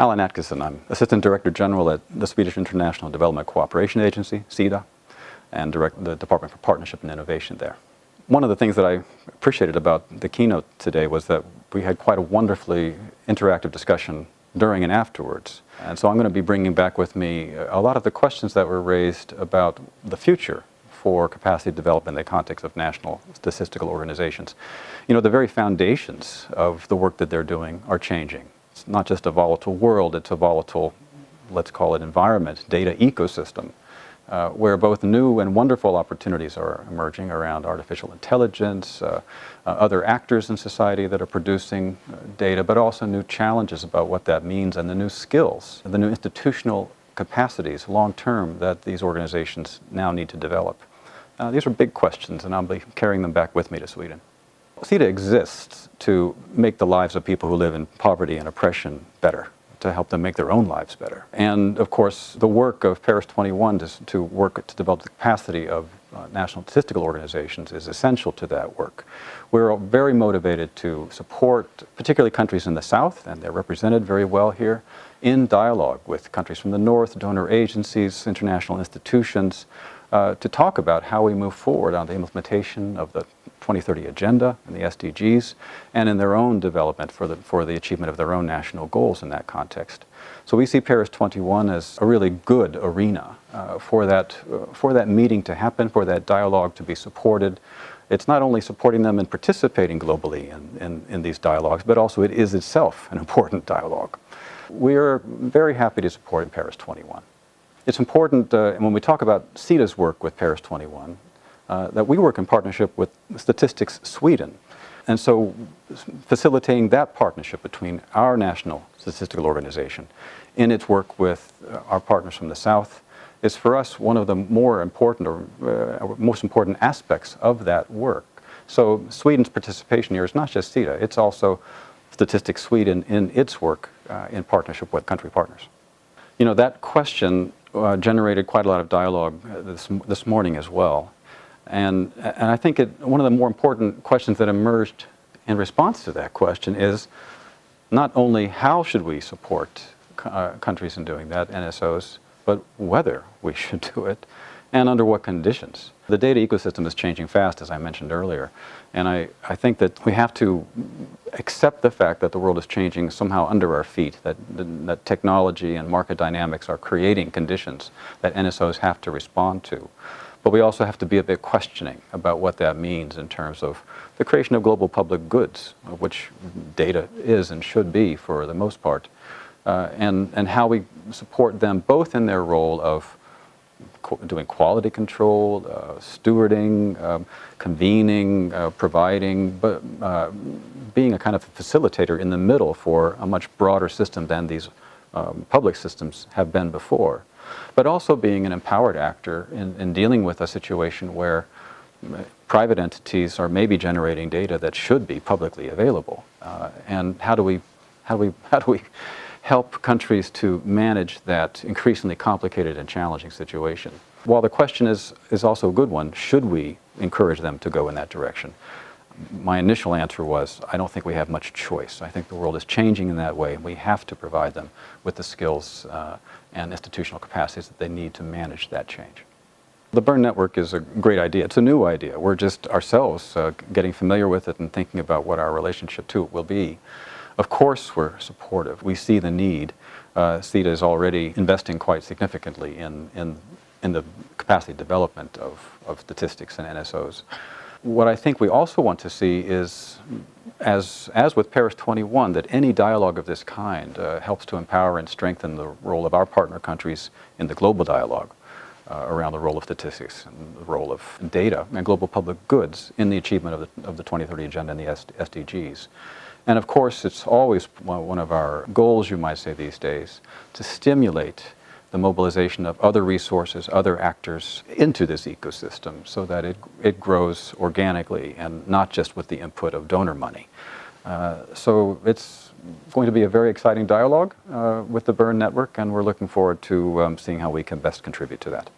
Alan AtKisson. I'm Assistant Director General at the Swedish International Development Cooperation Agency, Sida, and direct the Department for Partnership and Innovation there. One of the things that I appreciated about the keynote today was that we had quite a wonderfully interactive discussion during and afterwards. And so I'm going to be bringing back with me a lot of the questions that were raised about the future for capacity development in the context of national statistical organizations. You know, the very foundations of the work that they're doing are changing. It's not just a volatile world, it's a volatile, let's call it environment, data ecosystem, where both new and wonderful opportunities are emerging around artificial intelligence, other actors in society that are producing data, but also new challenges about what that means and the new skills, the new institutional capacities long-term that these organizations now need to develop. These are big questions, and I'll be carrying them back with me to Sweden. Sida exists to make the lives of people who live in poverty and oppression better, to help them make their own lives better. And of course, the work of Paris 21 to work to develop the capacity of national statistical organizations is essential to that work. We're very motivated to support particularly countries in the South, and they're represented very well here, in dialogue with countries from the North, donor agencies, international institutions, to talk about how we move forward on the implementation of the 2030 Agenda and the SDGs, and in their own development for the achievement of their own national goals in that context. So we see Paris 21 as a really good arena for that meeting to happen, for that dialogue to be supported. It's not only supporting them in participating globally in these dialogues, but also it is itself an important dialogue. We're very happy to support Paris 21. It's important, when we talk about Sida's work with Paris 21, that we work in partnership with Statistics Sweden. And so facilitating that partnership between our national statistical organization in its work with our partners from the South is for us one of the more important or most important aspects of that work. So Sweden's participation here is not just Sida, it's also Statistics Sweden in its work in partnership with country partners. You know, that question generated quite a lot of dialogue this morning as well. And I think one of the more important questions that emerged in response to that question is not only how should we support countries in doing that, NSOs, but whether we should do it and under what conditions. The data ecosystem is changing fast, as I mentioned earlier, and I think that we have to accept the fact that the world is changing somehow under our feet, that technology and market dynamics are creating conditions that NSOs have to respond to. But we also have to be a bit questioning about what that means in terms of the creation of global public goods, which data is and should be for the most part, and how we support them both in their role of doing quality control, stewarding, convening, providing, but being a kind of facilitator in the middle for a much broader system than these public systems have been before. But also being an empowered actor in dealing with a situation where private entities are maybe generating data that should be publicly available. And how do we help countries to manage that increasingly complicated and challenging situation? While the question is also a good one, should we encourage them to go in that direction? My initial answer was, I don't think we have much choice. I think the world is changing in that way, and we have to provide them with the skills and institutional capacities that they need to manage that change. The Bern Network is a great idea. It's a new idea. We're just ourselves getting familiar with it and thinking about what our relationship to it will be. Of course we're supportive. We see the need. Sida is already investing quite significantly in the capacity development of statistics and NSOs. What I think we also want to see is, as with Paris 21, that any dialogue of this kind helps to empower and strengthen the role of our partner countries in the global dialogue around the role of statistics and the role of data and global public goods in the achievement of the 2030 Agenda and the SDGs. And of course, it's always one of our goals, you might say these days, to stimulate the mobilization of other resources, other actors into this ecosystem so that it grows organically and not just with the input of donor money. So it's going to be a very exciting dialogue with the Bern Network, and we're looking forward to seeing how we can best contribute to that.